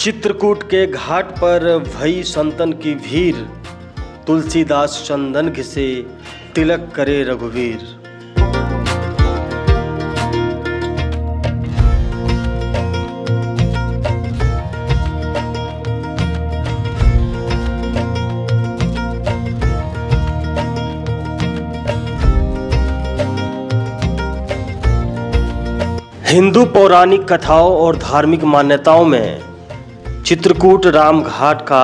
चित्रकूट के घाट पर भई संतन की भीड़, तुलसीदास चंदन घिसे तिलक करे रघुवीर। हिंदू पौराणिक कथाओं और धार्मिक मान्यताओं में चित्रकूट राम घाट का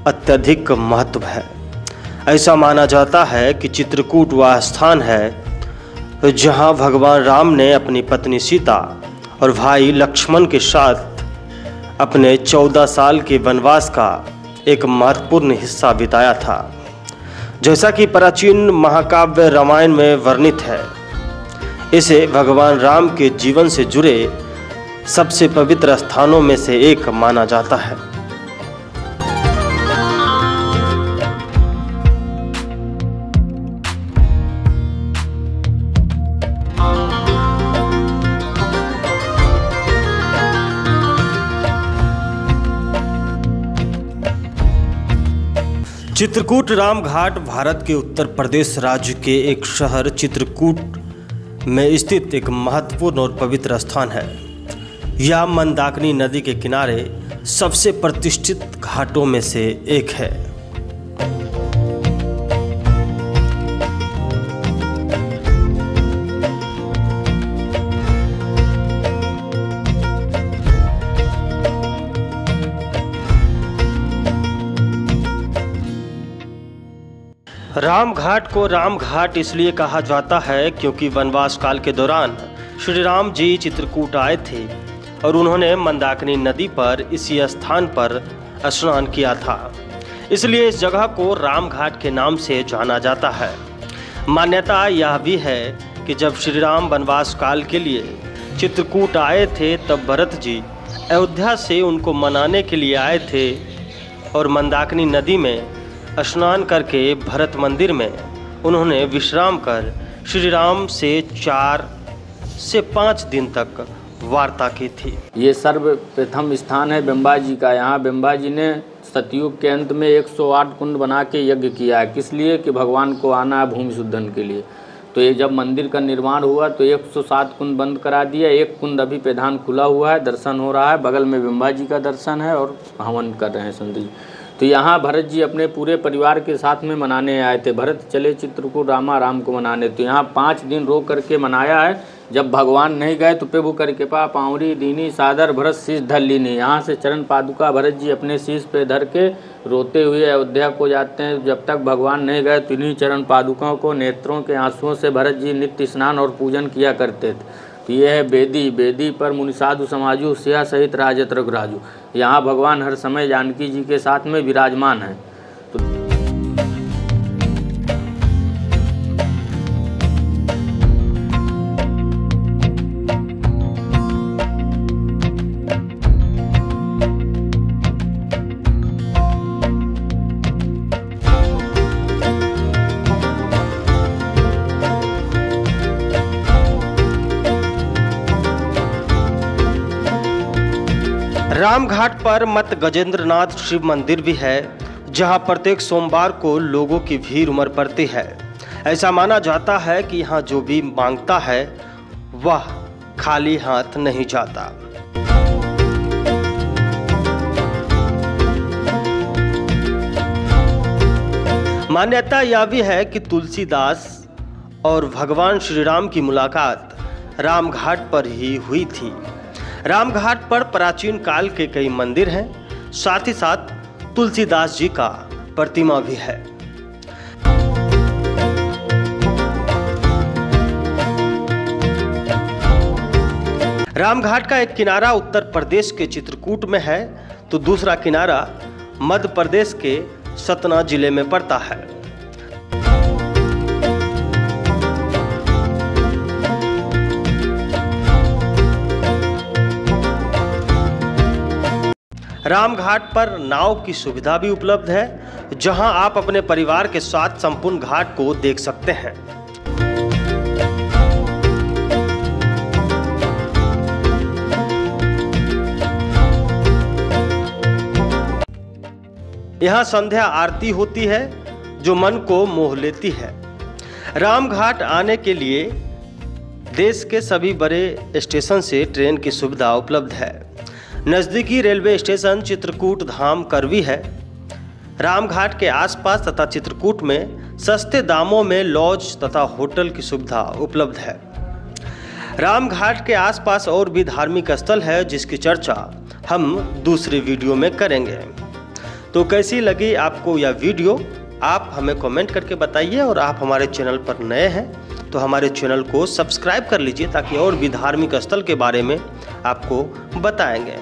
अत्यधिक महत्व है। ऐसा माना जाता है कि चित्रकूट वह स्थान है जहां भगवान राम ने अपनी पत्नी सीता और भाई लक्ष्मण के साथ अपने 14 साल के वनवास का एक महत्वपूर्ण हिस्सा बिताया था। जैसा कि प्राचीन महाकाव्य रामायण में वर्णित है, इसे भगवान राम के जीवन से जुड़े सबसे पवित्र स्थानों में से एक माना जाता है। चित्रकूट राम घाट भारत के उत्तर प्रदेश राज्य के एक शहर चित्रकूट में स्थित एक महत्वपूर्ण और पवित्र स्थान है। यह मंदाकिनी नदी के किनारे सबसे प्रतिष्ठित घाटों में से एक है। राम घाट को राम घाट इसलिए कहा जाता है क्योंकि वनवास काल के दौरान श्री राम जी चित्रकूट आए थे और उन्होंने मंदाकिनी नदी पर इसी स्थान पर स्नान किया था। इसलिए इस जगह को राम घाट के नाम से जाना जाता है। मान्यता यह भी है कि जब श्री राम वनवास काल के लिए चित्रकूट आए थे, तब भरत जी अयोध्या से उनको मनाने के लिए आए थे और मंदाकिनी नदी में स्नान करके भरत मंदिर में उन्होंने विश्राम कर श्री राम से 4 से 5 दिन तक वार्ता की थी। ये सर्वप्रथम स्थान है बिम्बा जी का। यहाँ बिम्बा जी ने सतयुग के अंत में 108 कुंड बना के यज्ञ किया है। किस लिए? कि भगवान को आना है भूमि शुद्धन के लिए। तो ये जब मंदिर का निर्माण हुआ तो 107 कुंड बंद करा दिया। एक कुंड अभी प्रधान खुला हुआ है, दर्शन हो रहा है। बगल में बिम्बा जी का दर्शन है और हवन कर रहे हैं संत जी। तो यहाँ भरत जी अपने पूरे परिवार के साथ में मनाने आए थे। भरत चले चित्रकूट राम को मनाने। तो यहाँ 5 दिन रोक करके मनाया है। जब भगवान नहीं गए तो प्रभु कर कृपा पावरी दीनी सादर भरत शीश धर लीनी। यहाँ से चरण पादुका भरत जी अपने शीश पे धर के रोते हुए अयोध्या को जाते हैं। जब तक भगवान नहीं गए तो इन्हीं चरण पादुकाओं को नेत्रों के आंसुओं से भरत जी नित्य स्नान और पूजन किया करते थे। तो ये है बेदी। बेदी पर मुनि साधु समाजु सिया सहित राजत रघुराजु। यहाँ भगवान हर समय जानकी जी के साथ में विराजमान है। राम घाट पर मत गजेंद्रनाथ शिव मंदिर भी है, जहां प्रत्येक सोमवार को लोगों की भीड़ उमड़ पड़ती है। ऐसा माना जाता है कि यहां जो भी मांगता है वह खाली हाथ नहीं जाता। मान्यता यह भी है कि तुलसीदास और भगवान श्री राम की मुलाकात राम घाट पर ही हुई थी। राम घाट पर प्राचीन काल के कई मंदिर हैं, साथ ही साथ तुलसीदास जी का प्रतिमा भी है। राम घाट का एक किनारा उत्तर प्रदेश के चित्रकूट में है तो दूसरा किनारा मध्य प्रदेश के सतना जिले में पड़ता है। राम घाट पर नाव की सुविधा भी उपलब्ध है, जहां आप अपने परिवार के साथ संपूर्ण घाट को देख सकते हैं। यहाँ संध्या आरती होती है जो मन को मोह लेती है। रामघाट आने के लिए देश के सभी बड़े स्टेशन से ट्रेन की सुविधा उपलब्ध है। नज़दीकी रेलवे स्टेशन चित्रकूट धाम करवी है। रामघाट के आसपास तथा चित्रकूट में सस्ते दामों में लॉज तथा होटल की सुविधा उपलब्ध है। रामघाट के आसपास और भी धार्मिक स्थल है जिसकी चर्चा हम दूसरे वीडियो में करेंगे। तो कैसी लगी आपको यह वीडियो, आप हमें कमेंट करके बताइए। और आप हमारे चैनल पर नए हैं तो हमारे चैनल को सब्सक्राइब कर लीजिए ताकि और भी धार्मिक स्थल के बारे में आपको बताएंगे।